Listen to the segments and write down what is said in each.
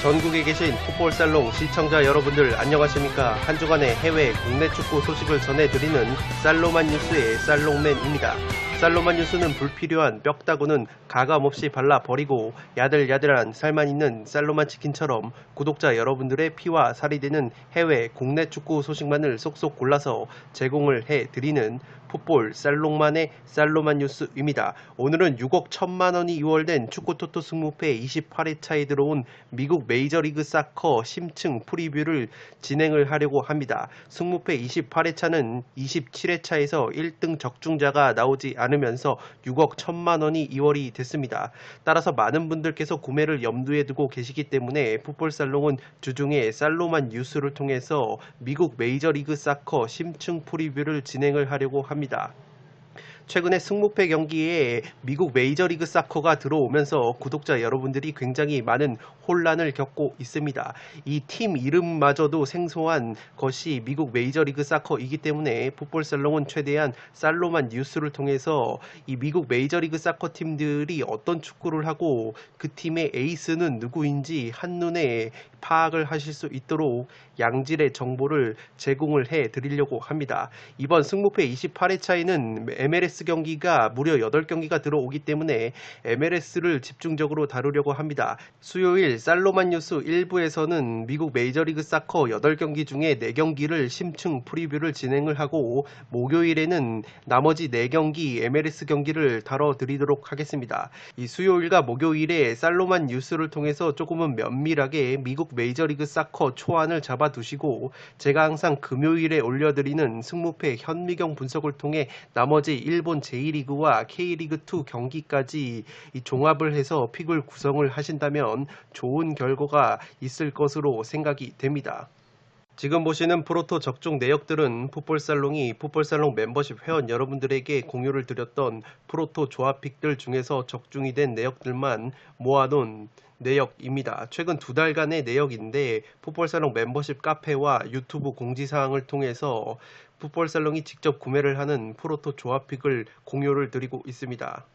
전국에 계신 풋볼살롱 시청자 여러분들 안녕하십니까. 한 주간의 해외 국내 축구 소식을 전해드리는 살로만 뉴스의 살롱맨입니다. 살로만 뉴스는 불필요한 뼈다구는 가감없이 발라버리고 야들야들한 살만 있는 살로만 치킨처럼 구독자 여러분들의 피와 살이 되는 해외 국내 축구 소식만을 쏙쏙 골라서 제공을 해드리는 풋볼 살롱만의 살로만 뉴스입니다. 오늘은 6억 1천만원이 유월된 축구토토 승무패 28회차에 들어온 미국 메이저리그 사커 심층 프리뷰를 진행을 하려고 합니다. 승무패 28회차는 27회차에서 1등 적중자가 나오지 않으면서 6억 1천만원이 이월이 됐습니다. 따라서 많은 분들께서 구매를 염두에 두고 계시기 때문에 풋볼살롱은 주중에 살로만 뉴스를 통해서 미국 메이저리그 사커 심층 프리뷰를 진행을 하려고 합니다. 최근에 승무패 경기에 미국 메이저리그 사커가 들어오면서 구독자 여러분들이 굉장히 많은 혼란을 겪고 있습니다. 이 팀 이름마저도 생소한 것이 미국 메이저리그 사커이기 때문에 풋볼살롱은 최대한 살로만 뉴스를 통해서 이 미국 메이저리그 사커 팀들이 어떤 축구를 하고 그 팀의 에이스는 누구인지 한눈에 파악을 하실 수 있도록 양질의 정보를 제공을 해 드리려고 합니다. 이번 승무패 28회차에는 MLS 경기가 무려 8경기가 들어오기 때문에 MLS를 집중적으로 다루려고 합니다. 수요일 살로만 뉴스 1부에서는 미국 메이저리그 사커 8경기 중에 4경기를 심층 프리뷰를 진행을 하고 목요일에는 나머지 4경기 MLS 경기를 다뤄드리도록 하겠습니다. 이 수요일과 목요일에 살로만 뉴스를 통해서 조금은 면밀하게 미국 메이저리그 사커 초안을 잡아두시고 제가 항상 금요일에 올려드리는 승무패 현미경 분석을 통해 나머지 일본 제1리그와 K리그2 경기까지 이 종합을 해서 픽을 구성을 하신다면 좋은 결과가 있을 것으로 생각이 됩니다. 지금 보시는 프로토 적중 내역들은 풋볼살롱이 풋볼살롱 멤버십 회원 여러분들에게 공유를 드렸던 프로토 조합픽들 중에서 적중이 된 내역들만 모아놓은 내역입니다. 최근 2달간의 내역인데 풋볼살롱 membership 카페와 유튜브 공지사항을 통해서 풋볼살롱이 직접 구매를 하는 프로토 조합픽을 공유를 드리고 있습니다.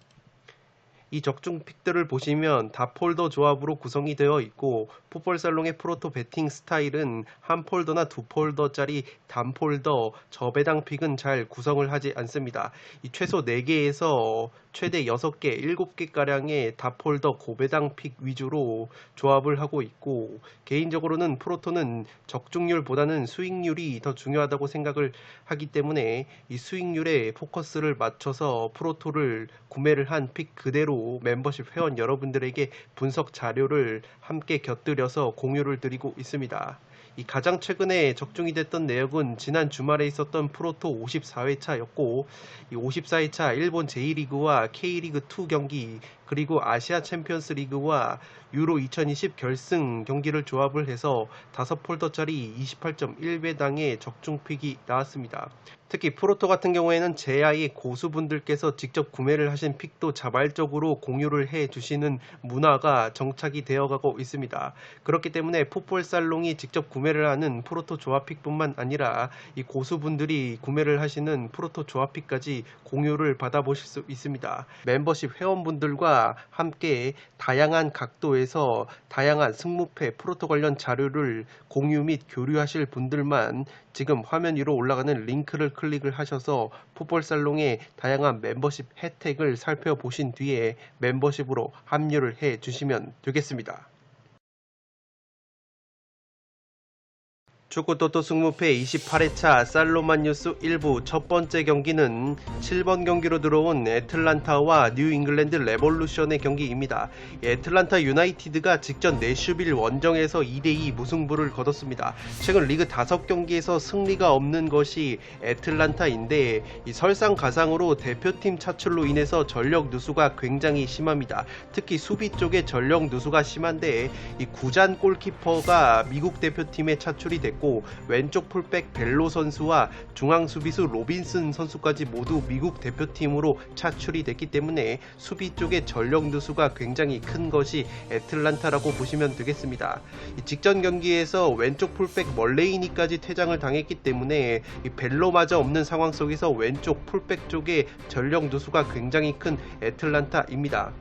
이 적중 픽들을 보시면 다 폴더 조합으로 구성이 되어 있고 풋볼살롱의 프로토 배팅 스타일은 한 폴더나 두 폴더짜리 단 폴더 저배당 픽은 잘 구성을 하지 않습니다. 이 최소 4개에서 최대 6개, 7개가량의 다 폴더 고배당 픽 위주로 조합을 하고 있고 개인적으로는 프로토는 적중률보다는 수익률이 더 중요하다고 생각을 하기 때문에 이 수익률에 포커스를 맞춰서 프로토를 구매를 한 픽 그대로 멤버십 회원 여러분들에게 분석 자료를 함께 곁들여서 공유를 드리고 있습니다. 이 가장 최근에 적중이 됐던 내역은 지난 주말에 있었던 프로토 54회차였고 이 54회차 일본 제1리그와 K리그2 경기 그리고 아시아 챔피언스 리그와 유로 2020 결승 경기를 조합을 해서 5폴더짜리 28.1배당의 적중픽이 나왔습니다. 특히 프로토 같은 경우에는 제아의 고수분들께서 직접 구매를 하신 픽도 자발적으로 공유를 해 주시는 문화가 정착이 되어가고 있습니다. 그렇기 때문에 풋볼살롱이 직접 구매를 하는 프로토 조합픽뿐만 아니라 이 고수분들이 구매를 하시는 프로토 조합픽까지 공유를 받아보실 수 있습니다. 멤버십 회원분들과 함께 다양한 각도에서 다양한 승무패 프로토 관련 자료를 공유 및 교류하실 분들만 지금 화면 위로 올라가는 링크를 클릭을 하셔서 풋볼살롱의 다양한 멤버십 혜택을 살펴보신 뒤에 멤버십으로 합류를 해 주시면 되겠습니다. 축구토토 승무패 28회차 살로만 뉴스 1부 첫 번째 경기는 7번 경기로 들어온 애틀란타와 뉴잉글랜드 레볼루션의 경기입니다. 애틀란타 유나이티드가 직전 내슈빌 원정에서 2대2 무승부를 거뒀습니다. 최근 리그 5경기에서 승리가 없는 것이 애틀란타인데 이 설상가상으로 대표팀 차출로 인해서 전력 누수가 굉장히 심합니다. 특히 수비 쪽에 전력 누수가 심한데 이 구잔 골키퍼가 미국 대표팀에 차출이 됐고 왼쪽 풀백 벨로 선수와 중앙 수비수 로빈슨 선수까지 모두 미국 대표팀으로 차출이 됐기 때문에 수비 쪽의 전력 누수가 굉장히 큰 것이 애틀란타라고 보시면 되겠습니다. 직전 경기에서 왼쪽 풀백 멀레이니까지 퇴장을 당했기 때문에 이 벨로마저 없는 상황 속에서 왼쪽 풀백 쪽의 전력 누수가 굉장히 큰 애틀란타입니다.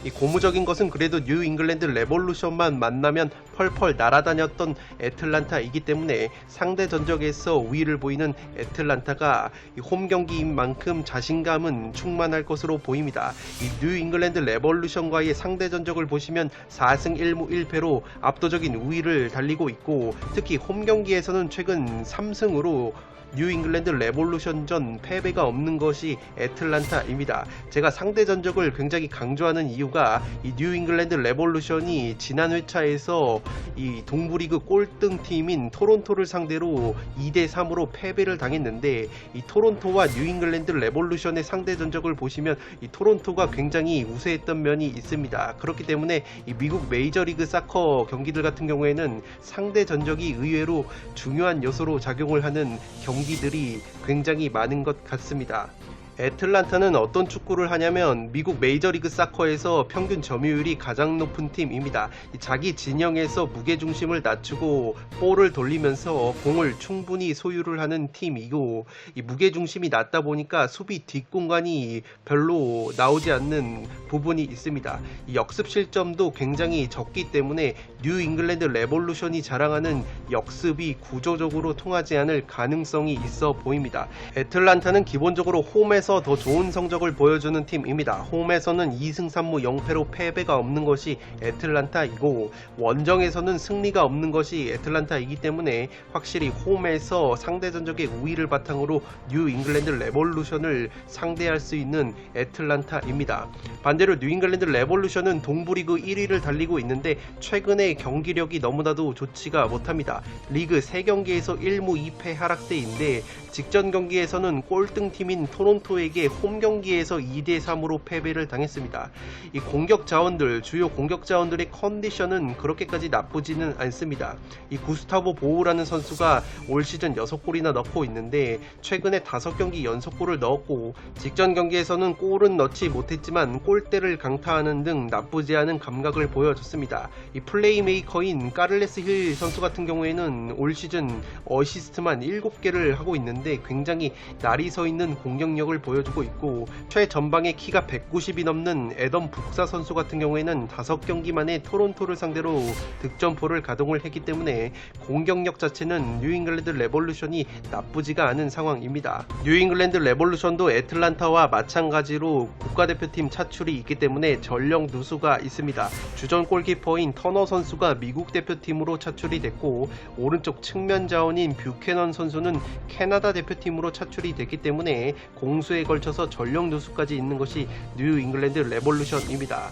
이 고무적인 것은 그래도 뉴 잉글랜드 레볼루션만 만나면 펄펄 날아다녔던 애틀란타이기 때문에 상대 전적에서 우위를 보이는 애틀란타가 홈 경기인 만큼 자신감은 충만할 것으로 보입니다. 이 뉴 잉글랜드 레볼루션과의 상대 전적을 보시면 4승 1무 1패로 압도적인 우위를 달리고 있고, 특히 홈 경기에서는 최근 3승으로 뉴 잉글랜드 레볼루션전 패배가 없는 것이 애틀란타입니다. 제가 상대 전적을 굉장히 강조하는 이유가 이 뉴 잉글랜드 레볼루션이 지난 회차에서 이 동부리그 꼴등 팀인 토론토를 상대로 2대3으로 패배를 당했는데, 이 토론토와 뉴 잉글랜드 레볼루션의 상대 전적을 보시면 이 토론토가 굉장히 우세했던 면이 있습니다. 그렇기 때문에 이 미국 메이저리그 사커 경기들 같은 경우에는 상대 전적이 의외로 중요한 요소로 작용을 하는 경기들이 굉장히 많은 것 같습니다. 애틀란타는 어떤 축구를 하냐면 미국 메이저리그 사커에서 평균 점유율이 가장 높은 팀입니다. 자기 진영에서 무게중심을 낮추고 볼을 돌리면서 공을 충분히 소유를 하는 팀이고, 이 무게중심이 낮다 보니까 수비 뒷공간이 별로 나오지 않는 부분이 있습니다. 이 역습 실점도 굉장히 적기 때문에 뉴 잉글랜드 레볼루션이 자랑하는 역습이 구조적으로 통하지 않을 가능성이 있어 보입니다. 애틀란타는 기본적으로 홈에서 더 좋은 성적을 보여주는 팀입니다. 홈에서는 2승 3무 0패로 패배가 없는 것이 애틀란타이고, 원정에서는 승리가 없는 것이 애틀란타이기 때문에 확실히 홈에서 상대 전적의 우위를 바탕으로 뉴 잉글랜드 레볼루션을 상대할 수 있는 애틀란타입니다. 반대로 뉴 잉글랜드 레볼루션은 동부리그 1위를 달리고 있는데 최근에 경기력이 너무나도 좋지가 못합니다. 리그 3경기에서 1무 2패 하락세인데, 직전 경기에서는 꼴등팀인 토론토에게 홈 경기에서 2대3으로 패배를 당했습니다. 이 공격 자원들, 주요 공격 자원들의 컨디션은 그렇게까지 나쁘지는 않습니다. 이 구스타보 보우라는 선수가 올 시즌 6골이나 넣고 있는데 최근에 5경기 연속골을 넣었고, 직전 경기에서는 골은 넣지 못했지만 골대를 강타하는 등 나쁘지 않은 감각을 보여줬습니다. 이 플레이메이커인 카를레스 힐 선수 같은 경우에는 올 시즌 어시스트만 7개를 하고 있는데 굉장히 날이 서 있는 공격력을 보여주고 있고, 최전방의 키가 190이 넘는 애덤 북사 선수 같은 경우에는 5경기 만에 토론토를 상대로 득점포를 가동을 했기 때문에 공격력 자체는 뉴 잉글랜드 레볼루션이 나쁘지가 않은 상황입니다. 뉴 잉글랜드 레볼루션도 애틀란타와 마찬가지로 국가대표팀 차출이 있기 때문에 전력 누수가 있습니다. 주전 골키퍼인 터너 선수가 미국 대표팀으로 차출이 됐고, 오른쪽 측면 자원인 뷰캐넌 선수는 캐나다 대표팀으로 차출이 됐기 때문에 공수에 걸쳐서 전력 누수까지 있는 것이 뉴 잉글랜드 레볼루션입니다.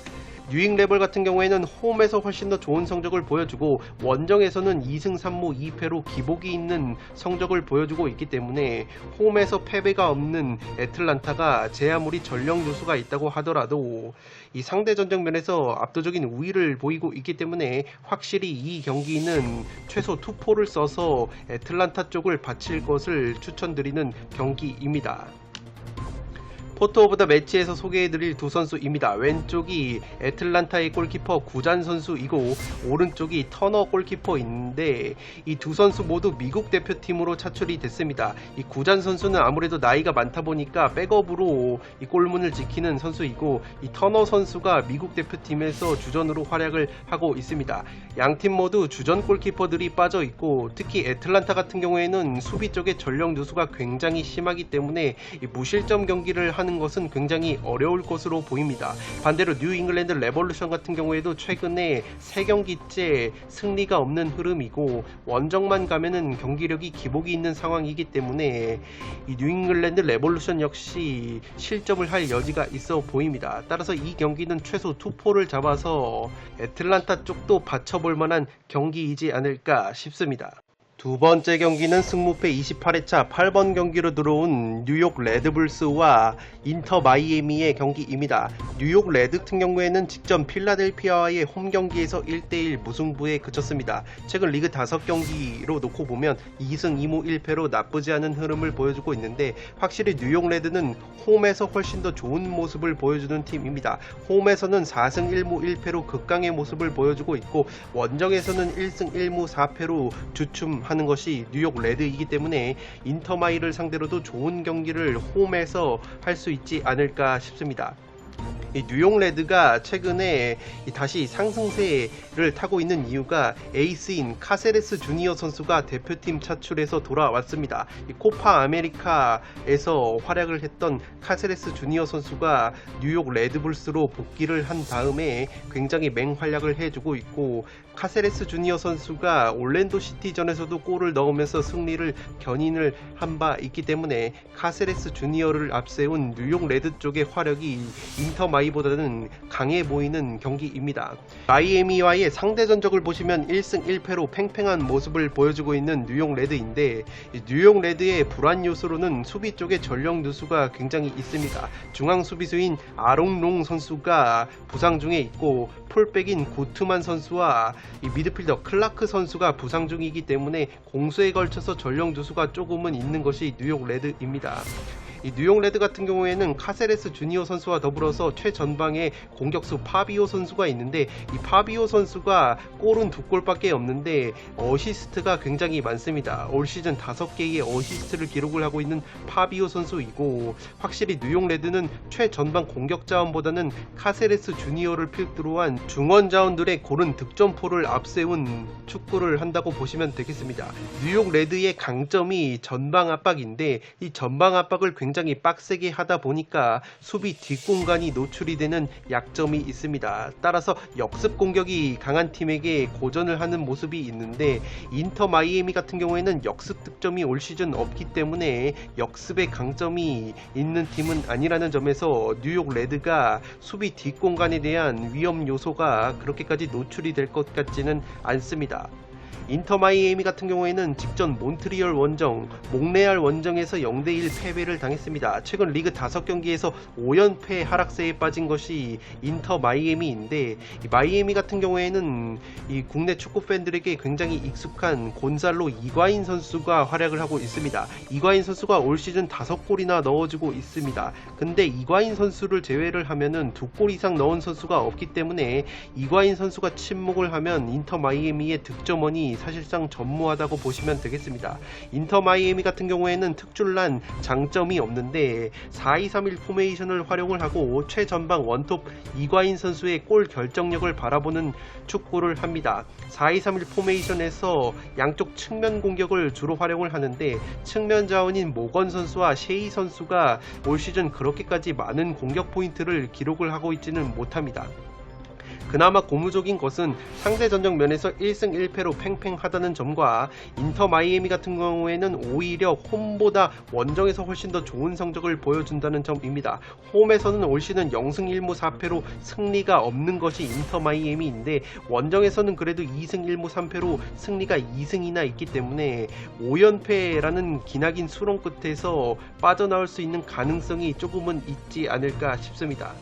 뉴잉 레볼 같은 경우에는 홈에서 훨씬 더 좋은 성적을 보여주고, 원정에서는 2승 3무 2패로 기복이 있는 성적을 보여주고 있기 때문에 홈에서 패배가 없는 애틀란타가 제 아무리 전력 누수가 있다고 하더라도 이 상대 전적 면에서 압도적인 우위를 보이고 있기 때문에 확실히 이 경기는 최소 투포를 써서 애틀란타 쪽을 바칠 것을 추천드리는 경기입니다. 포토 오브 더 매치에서 소개해드릴 두 선수입니다. 왼쪽이 애틀란타의 골키퍼 구잔 선수이고 오른쪽이 터너 골키퍼인데, 이 두 선수 모두 미국 대표팀으로 차출이 됐습니다. 이 구잔 선수는 아무래도 나이가 많다 보니까 백업으로 이 골문을 지키는 선수이고, 이 터너 선수가 미국 대표팀에서 주전으로 활약을 하고 있습니다. 양팀 모두 주전 골키퍼들이 빠져 있고, 특히 애틀란타 같은 경우에는 수비 쪽에 전력 누수가 굉장히 심하기 때문에 이 무실점 경기를 하는 것은 굉장히 어려울 것으로 보입니다. 반대로 뉴 잉글랜드 레볼루션 같은 경우에도 최근에 3경기째 승리가 없는 흐름이고, 원정만 가면은 경기력이 기복이 있는 상황이기 때문에 이 뉴 잉글랜드 레볼루션 역시 실점을 할 여지가 있어 보입니다. 따라서 이 경기는 최소 2포를 잡아서 애틀란타 쪽도 받쳐볼 만한 경기이지 않을까 싶습니다. 두 번째 경기는 승무패 28회차 8번 경기로 들어온 뉴욕 레드불스와 인터 마이애미의 경기입니다. 뉴욕 레드 같은 경우에는 직전 필라델피아와의 홈 경기에서 1대1 무승부에 그쳤습니다. 최근 리그 5경기로 놓고 보면 2승 2무 1패로 나쁘지 않은 흐름을 보여주고 있는데, 확실히 뉴욕 레드는 홈에서 훨씬 더 좋은 모습을 보여주는 팀입니다. 홈에서는 4승 1무 1패로 극강의 모습을 보여주고 있고, 원정에서는 1승 1무 4패로 주춤하는 것이 뉴욕 레드이기 때문에 인터마이를 상대로도 좋은 경기를 홈에서 할 수 있지 않을까 싶습니다. 이 뉴욕 레드가 최근에 다시 상승세를 타고 있는 이유가 에이스인 카세레스 주니어 선수가 대표팀 차출해서 돌아왔습니다. 이 코파 아메리카에서 활약을 했던 카세레스 주니어 선수가 뉴욕 레드불스로 복귀를 한 다음에 굉장히 맹활약을 해주고 있고, 카세레스 주니어 선수가 올랜도 시티전에서도 골을 넣으면서 승리를 견인을 한 바 있기 때문에 카세레스 주니어를 앞세운 뉴욕 레드 쪽의 화력이 인터 마이보다는 강해 보이는 경기입니다. 마이애미와의 상대 전적을 보시면 1승 1패로 팽팽한 모습을 보여주고 있는 뉴욕 레드인데, 뉴욕 레드의 불안 요소로는 수비 쪽의 전력 누수가 굉장히 있습니다. 중앙 수비수인 아롱롱 선수가 부상 중에 있고, 풀백인 구트만 선수와 이 미드필더 클라크 선수가 부상 중이기 때문에 공수에 걸쳐서 전력 누수가 조금은 있는 것이 뉴욕 레드입니다. 이 뉴욕 레드 같은 경우에는 카세레스 주니어 선수와 더불어서 최전방에 공격수 파비오 선수가 있는데, 이 파비오 선수가 골은 2골밖에 없는데 어시스트가 굉장히 많습니다. 올 시즌 5개의 어시스트를 기록을 하고 있는 파비오 선수이고, 확실히 뉴욕 레드는 최전방 공격 자원보다는 카세레스 주니어를 필두로 한 중원 자원들의 고른 득점포를 앞세운 축구를 한다고 보시면 되겠습니다. 뉴욕 레드의 강점이 전방 압박인데, 이 전방 압박을 굉장히 빡세게 하다 보니까 수비 뒷공간이 노출이 되는 약점이 있습니다. 따라서 역습 공격이 강한 팀에게 고전을 하는 모습이 있는데, 인터 마이애미 같은 경우에는 역습 득점이 올 시즌 없기 때문에 역습의 강점이 있는 팀은 아니라는 점에서 뉴욕 레드가 수비 뒷공간에 대한 위험 요소가 그렇게까지 노출이 될 것 같지는 않습니다. 인터 마이애미 같은 경우에는 직전 몬트리올 원정, 몽레알 원정에서 0대1 패배를 당했습니다. 최근 리그 5경기에서 5연패 하락세에 빠진 것이 인터 마이애미인데, 이 마이애미 같은 경우에는 이 국내 축구 팬들에게 굉장히 익숙한 곤살로 이과인 선수가 활약을 하고 있습니다. 이과인 선수가 올 시즌 5골이나 넣어주고 있습니다. 근데 이과인 선수를 제외를 하면은 2골 이상 넣은 선수가 없기 때문에 이과인 선수가 침묵을 하면 인터 마이애미의 득점원이 사실상 전무하다고 보시면 되겠습니다. 인터 마이애미 같은 경우에는 특출난 장점이 없는데 4-2-3-1 포메이션을 활용을 하고 최전방 원톱 이과인 선수의 골 결정력을 바라보는 축구를 합니다. 4-2-3-1 포메이션에서 양쪽 측면 공격을 주로 활용을 하는데, 측면 자원인 모건 선수와 셰이 선수가 올 시즌 그렇게까지 많은 공격 포인트를 기록을 하고 있지는 못합니다. 그나마 고무적인 것은 상대 전적 면에서 1승 1패로 팽팽하다는 점과, 인터 마이애미 같은 경우에는 오히려 홈보다 원정에서 훨씬 더 좋은 성적을 보여준다는 점입니다. 홈에서는 올 시즌 0승 1무 4패로 승리가 없는 것이 인터 마이애미인데, 원정에서는 그래도 2승 1무 3패로 승리가 2승이나 있기 때문에 5연패라는 기나긴 수렁 끝에서 빠져나올 수 있는 가능성이 조금은 있지 않을까 싶습니다.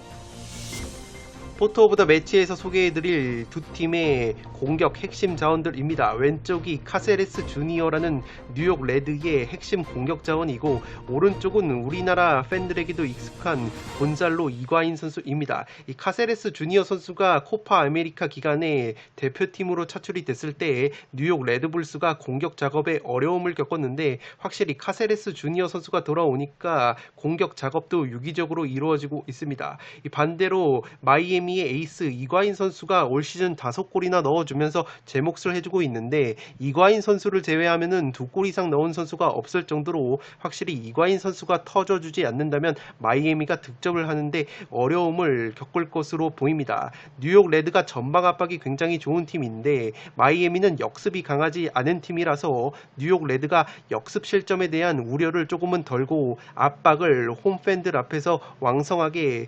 포토 오브 더 매치에서 소개해드릴 두 팀의 공격 핵심 자원들입니다. 왼쪽이 카세레스 주니어라는 뉴욕 레드의 핵심 공격 자원이고, 오른쪽은 우리나라 팬들에게도 익숙한 곤살로 이과인 선수입니다. 이 카세레스 주니어 선수가 코파 아메리카 기간에 대표팀으로 차출이 됐을 때 뉴욕 레드불스가 공격 작업에 어려움을 겪었는데, 확실히 카세레스 주니어 선수가 돌아오니까 공격 작업도 유기적으로 이루어지고 있습니다. 이 반대로 마이애미의 에이스 이과인 선수가 올 시즌 5골이나 넣어주면서 제 몫을 해주고 있는데, 이과인 선수를 제외하면은 2골 이상 넣은 선수가 없을 정도로 확실히 이과인 선수가 터져주지 않는다면 마이애미가 득점을 하는데 어려움을 겪을 것으로 보입니다. 뉴욕 레드가 전방 압박이 굉장히 좋은 팀인데, 마이애미는 역습이 강하지 않은 팀이라서 뉴욕 레드가 역습 실점에 대한 우려를 조금은 덜고 압박을 홈팬들 앞에서 왕성하게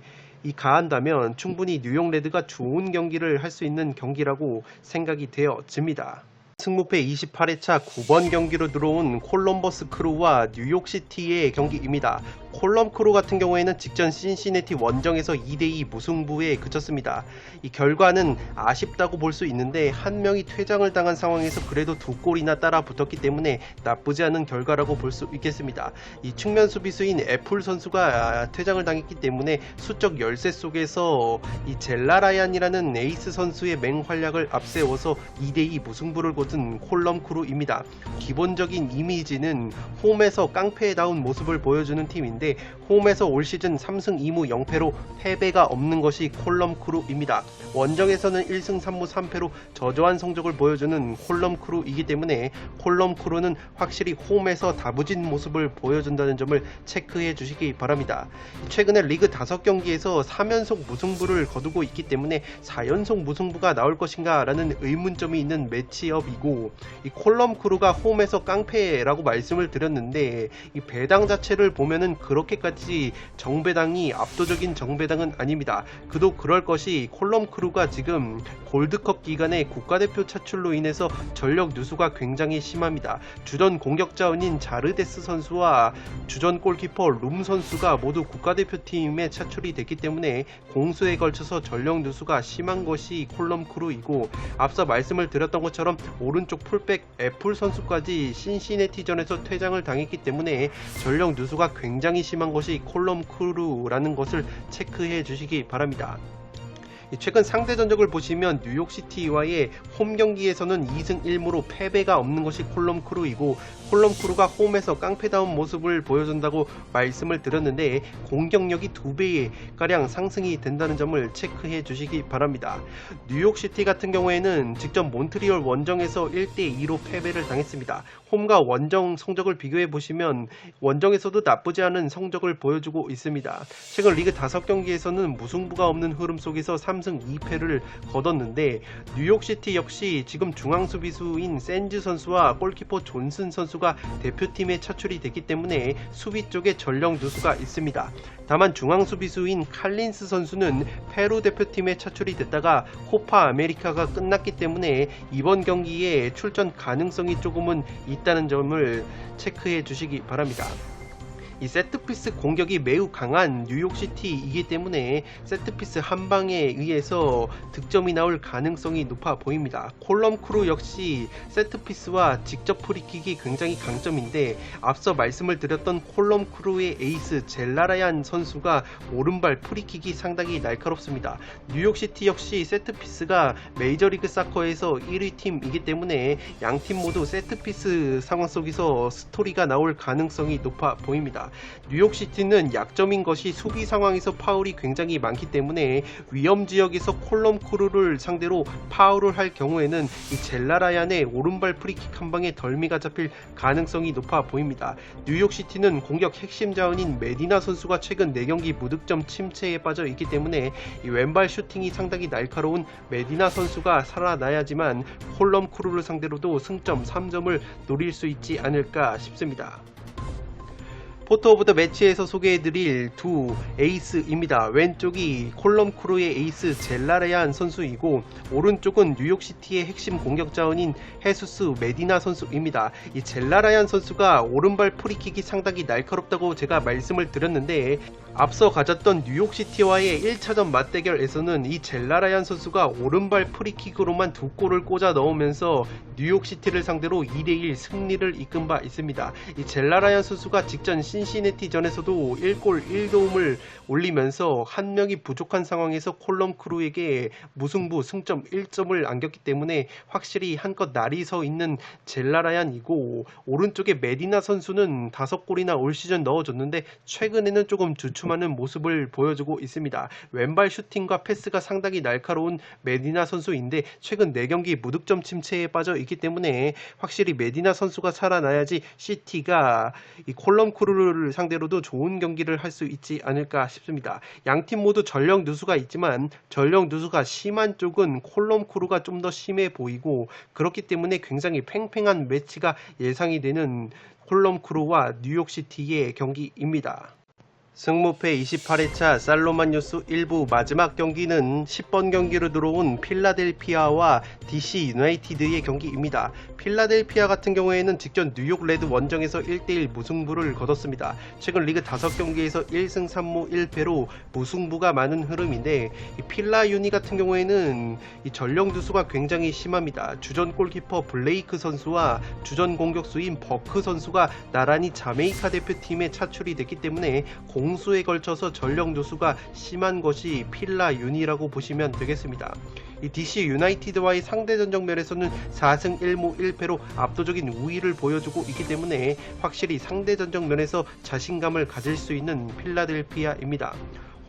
가한다면 충분히 뉴욕 레드가 좋은 경기를 할 수 있는 경기라고 생각이 되어집니다. 승무패 28회차 9번 경기로 들어온 콜럼버스 크루와 뉴욕시티의 경기입니다. 콜럼 크루 같은 경우에는 직전 신시내티 원정에서 2대2 무승부에 그쳤습니다. 이 결과는 아쉽다고 볼 수 있는데, 한 명이 퇴장을 당한 상황에서 그래도 2골이나 따라 붙었기 때문에 나쁘지 않은 결과라고 볼 수 있겠습니다. 이 측면 수비수인 애플 선수가 퇴장을 당했기 때문에 수적 열세 속에서 이 젤라라얀이라는 에이스 선수의 맹활약을 앞세워서 2대2 무승부를 거둔 곳은 콜럼 크루입니다. 기본적인 이미지는 홈에서 깡패다운 모습을 보여주는 팀인데 홈에서 올 시즌 3승 2무 0패로 패배가 없는 것이 콜럼 크루입니다. 원정에서는 1승 3무 3패로 저조한 성적을 보여주는 콜럼 크루이기 때문에 콜럼 크루는 확실히 홈에서 다부진 모습을 보여준다는 점을 체크해 주시기 바랍니다. 최근에 리그 5경기에서 3연속 무승부를 거두고 있기 때문에 4연속 무승부가 나올 것인가 라는 의문점이 있는 매치업이고, 이 콜럼 크루가 홈에서 깡패라고 말씀을 드렸는데 이 배당 자체를 보면은 그렇게까지 정배당이 압도적인 정배당은 아닙니다. 그도 그럴 것이 콜럼 크루가 지금 골드컵 기간에 국가대표 차출로 인해서 전력 누수가 굉장히 심합니다. 주전 공격자원인 자르데스 선수와 주전 골키퍼 룸 선수가 모두 국가대표팀에 차출이 됐기 때문에 공수에 걸쳐서 전력 누수가 심한 것이 콜럼 크루이고, 앞서 말씀을 드렸던 것처럼 오른쪽 풀백 애플 선수까지 신시내티전에서 퇴장을 당했기 때문에 전력 누수가 굉장히 심한 것이 콜럼 크루라는 것을 체크해 주시기 바랍니다. 최근 상대 전적을 보시면 뉴욕시티와의 홈 경기에서는 2승 1무로 패배가 없는 것이 콜럼 크루이고, 콜럼 크루가 홈에서 깡패다운 모습을 보여준다고 말씀을 드렸는데 공격력이 2배 가량 상승이 된다는 점을 체크해 주시기 바랍니다. 뉴욕시티 같은 경우에는 직접 몬트리올 원정에서 1대2로 패배를 당했습니다. 홈과 원정 성적을 비교해 보시면 원정에서도 나쁘지 않은 성적을 보여주고 있습니다. 최근 리그 5경기에서는 무승부가 없는 흐름 속에서 3승 2패를 거뒀는데, 뉴욕시티 역시 지금 중앙수비수인 샌즈 선수와 골키퍼 존슨 선수가 대표팀에 차출이 됐기 때문에 수비 쪽에 전력 누수가 있습니다. 다만 중앙수비수인 칼린스 선수는 페루 대표팀에 차출이 됐다가 코파 아메리카가 끝났기 때문에 이번 경기에 출전 가능성이 조금은 있다는 점을 체크해 주시기 바랍니다. 이 세트피스 공격이 매우 강한 뉴욕시티이기 때문에 세트피스 한 방에 의해서 득점이 나올 가능성이 높아 보입니다. 콜럼 크루 역시 세트피스와 직접 프리킥이 굉장히 강점인데, 앞서 말씀을 드렸던 콜럼 크루의 에이스 젤라라얀 선수가 오른발 프리킥이 상당히 날카롭습니다. 뉴욕시티 역시 세트피스가 메이저리그 사커에서 1위 팀이기 때문에 양팀 모두 세트피스 상황 속에서 스토리가 나올 가능성이 높아 보입니다. 뉴욕시티는 약점인 것이 수비 상황에서 파울이 굉장히 많기 때문에 위험 지역에서 콜럼 크루를 상대로 파울을 할 경우에는 이 젤라라얀의 오른발 프리킥 한 방에 덜미가 잡힐 가능성이 높아 보입니다. 뉴욕시티는 공격 핵심 자원인 메디나 선수가 최근 4경기 무득점 침체에 빠져 있기 때문에 이 왼발 슈팅이 상당히 날카로운 메디나 선수가 살아나야지만 콜럼 크루를 상대로도 승점 3점을 노릴 수 있지 않을까 싶습니다. 포토 오브 더 매치에서 소개해드릴 두 에이스입니다. 왼쪽이 콜럼 크루의 에이스 젤라레안 선수이고, 오른쪽은 뉴욕시티의 핵심 공격자원인 헤수스 메디나 선수입니다. 이 젤라레안 선수가 오른발 프리킥이 상당히 날카롭다고 제가 말씀을 드렸는데, 앞서 가졌던 뉴욕시티와의 1차전 맞대결에서는 이 젤라레안 선수가 오른발 프리킥으로만 2골을 꽂아 넣으면서 뉴욕시티를 상대로 2대1 승리를 이끈 바 있습니다. 이 젤라레안 선수가 직전 신시내티전에서도 1골 1도움을 올리면서 한 명이 부족한 상황에서 콜럼 크루에게 무승부 승점 1점을 안겼기 때문에 확실히 한껏 날이 서 있는 젤라라얀이고, 오른쪽에 메디나 선수는 5골이나 올 시즌 넣어줬는데 최근에는 조금 주춤하는 모습을 보여주고 있습니다. 왼발 슈팅과 패스가 상당히 날카로운 메디나 선수인데 최근 4경기 무득점 침체에 빠져 있기 때문에 확실히 메디나 선수가 살아나야지 시티가 이 콜럼 크루를 상대로도 좋은 경기를 할 수 있지 않을까 싶습니다. 양팀 모두 전력 누수가 있지만 전력 누수가 심한 쪽은 콜럼 크루가 좀 더 심해 보이고, 그렇기 때문에 굉장히 팽팽한 매치가 예상이 되는 콜럼 크루와 뉴욕시티의 경기입니다. 승무패 28회차 살로만뉴스 1부 마지막 경기는 10번 경기로 들어온 필라델피아와 DC 유나이티드의 경기입니다. 필라델피아 같은 경우에는 직전 뉴욕 레드 원정에서 1대1 무승부를 거뒀습니다. 최근 리그 5경기에서 1승 3무 1패로 무승부가 많은 흐름인데, 이 필라 유니 같은 경우에는 이 전력 누수가 굉장히 심합니다. 주전 골키퍼 블레이크 선수와 주전 공격수인 버크 선수가 나란히 자메이카 대표팀에 차출이 됐기 때문에 동수에 걸쳐서 전력 누수가 심한 것이 필라 윤이라고 보시면 되겠습니다. 이 DC 유나이티드와의 상대전적 면에서는 4승 1무 1패로 압도적인 우위를 보여주고 있기 때문에 확실히 상대전적 면에서 자신감을 가질 수 있는 필라델피아입니다.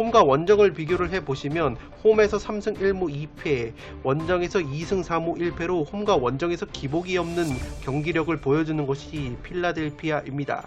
홈과 원정을 비교를 해보시면 홈에서 3승 1무 2패, 원정에서 2승 4무 1패로 홈과 원정에서 기복이 없는 경기력을 보여주는 것이 필라델피아입니다.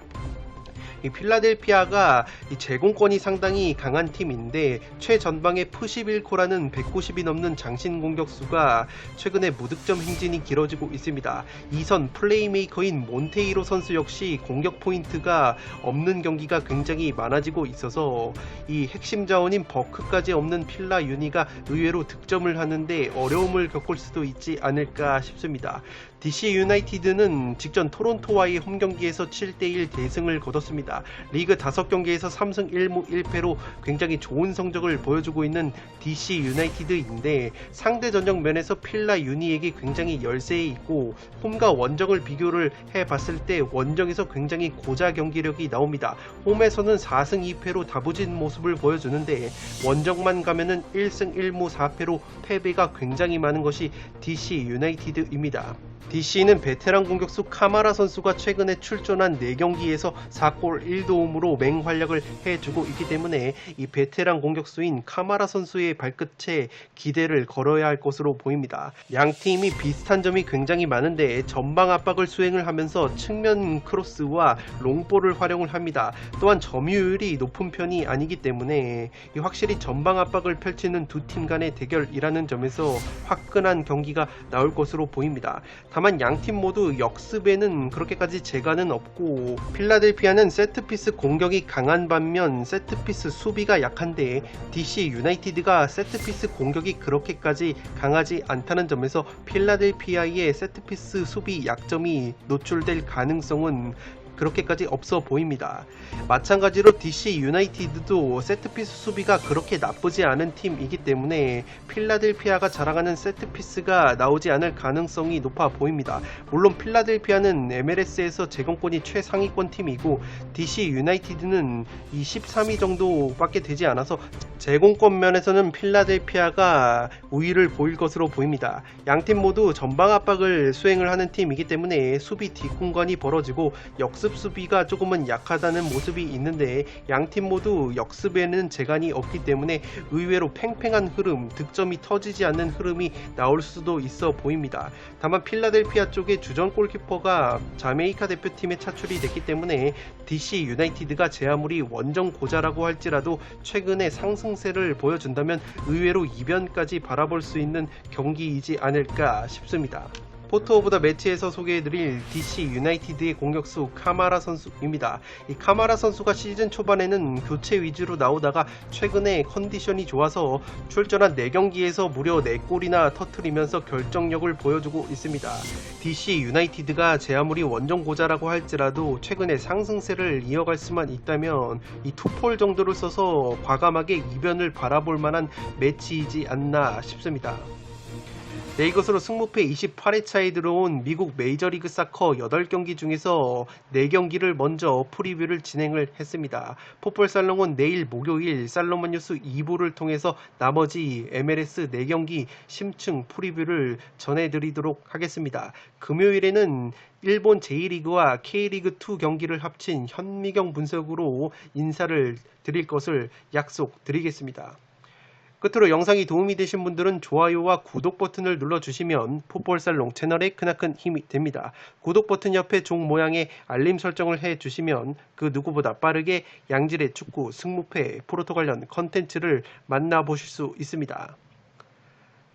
이 필라델피아가 이 제공권이 상당히 강한 팀인데 최전방의 푸시빌코라는 190이 넘는 장신 공격수가 최근에 무득점 행진이 길어지고 있습니다. 2선 플레이메이커인 몬테이로 선수 역시 공격 포인트가 없는 경기가 굉장히 많아지고 있어서 이 핵심 자원인 버크까지 없는 필라 유니가 의외로 득점을 하는데 어려움을 겪을 수도 있지 않을까 싶습니다. DC 유나이티드는 직전 토론토와의 홈경기에서 7대1 대승을 거뒀습니다. 리그 5경기에서 3승 1무 1패로 굉장히 좋은 성적을 보여주고 있는 DC 유나이티드인데 상대 전적 면에서 필라 유니에게 굉장히 열세에 있고 홈과 원정을 비교를 해봤을 때 원정에서 굉장히 고자 경기력이 나옵니다. 홈에서는 4승 2패로 다부진 모습을 보여주는데 원정만 가면은 1승 1무 4패로 패배가 굉장히 많은 것이 DC 유나이티드입니다. DC는 베테랑 공격수 카마라 선수가 최근에 출전한 4경기에서 4골 1도움으로 맹활약을 해주고 있기 때문에 이 베테랑 공격수인 카마라 선수의 발끝에 기대를 걸어야 할 것으로 보입니다. 양 팀이 비슷한 점이 굉장히 많은데 전방 압박을 수행을 하면서 측면 크로스와 롱볼을 활용을 합니다. 또한 점유율이 높은 편이 아니기 때문에 확실히 전방 압박을 펼치는 두 팀 간의 대결이라는 점에서 화끈한 경기가 나올 것으로 보입니다. 다만 양팀 모두 역습에는 그렇게까지 재간은 없고 필라델피아는 세트피스 공격이 강한 반면 세트피스 수비가 약한데 DC 유나이티드가 세트피스 공격이 그렇게까지 강하지 않다는 점에서 필라델피아의 세트피스 수비 약점이 노출될 가능성은 그렇게까지 없어 보입니다. 마찬가지로 DC 유나이티드도 세트피스 수비가 그렇게 나쁘지 않은 팀이기 때문에 필라델피아가 자랑하는 세트피스가 나오지 않을 가능성이 높아 보입니다. 물론 필라델피아는 MLS에서 제공권이 최상위권 팀이고 DC 유나이티드는 13위 정도밖에 되지 않아서 제공권 면에서는 필라델피아가 우위를 보일 것으로 보입니다. 양팀 모두 전방 압박을 수행을 하는 팀이기 때문에 수비 뒷공간이 벌어지고 역습 수비가 조금은 약하다는 모습이 있는데 양팀 모두 역습에는 재간이 없기 때문에 의외로 팽팽한 흐름, 득점이 터지지 않는 흐름이 나올 수도 있어 보입니다. 다만 필라델피아 쪽의 주전 골키퍼가 자메이카 대표팀에 차출이 됐기 때문에 DC 유나이티드가 제 아무리 원정 고자라고 할지라도 최근에 상승세를 보여준다면 의외로 이변까지 바라볼 수 있는 경기이지 않을까 싶습니다. 포토 오브 더 매치에서 소개해드릴 DC 유나이티드의 공격수 카마라 선수입니다. 이 카마라 선수가 시즌 초반에는 교체 위주로 나오다가 최근에 컨디션이 좋아서 출전한 4경기에서 무려 4골이나 터트리면서 결정력을 보여주고 있습니다. DC 유나이티드가 제 아무리 원정 고자라고 할지라도 최근에 상승세를 이어갈 수만 있다면 이 투폴 정도를 써서 과감하게 이변을 바라볼 만한 매치이지 않나 싶습니다. 네, 이것으로 승무패 28회차에 들어온 미국 메이저리그 사커 8경기 중에서 4경기를 먼저 프리뷰를 진행을 했습니다. 풋볼 살롱은 내일 목요일 살롱만 뉴스 2부를 통해서 나머지 MLS 4경기 심층 프리뷰를 전해드리도록 하겠습니다. 금요일에는 일본 제1리그와 K리그2 경기를 합친 현미경 분석으로 인사를 드릴 것을 약속드리겠습니다. 끝으로 영상이 도움이 되신 분들은 좋아요와 구독 버튼을 눌러주시면 풋볼살롱 채널에 크나큰 힘이 됩니다. 구독 버튼 옆에 종 모양의 알림 설정을 해주시면 그 누구보다 빠르게 양질의 축구, 승무패, 프로토 관련 컨텐츠를 만나보실 수 있습니다.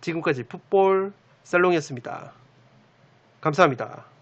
지금까지 풋볼살롱이었습니다. 감사합니다.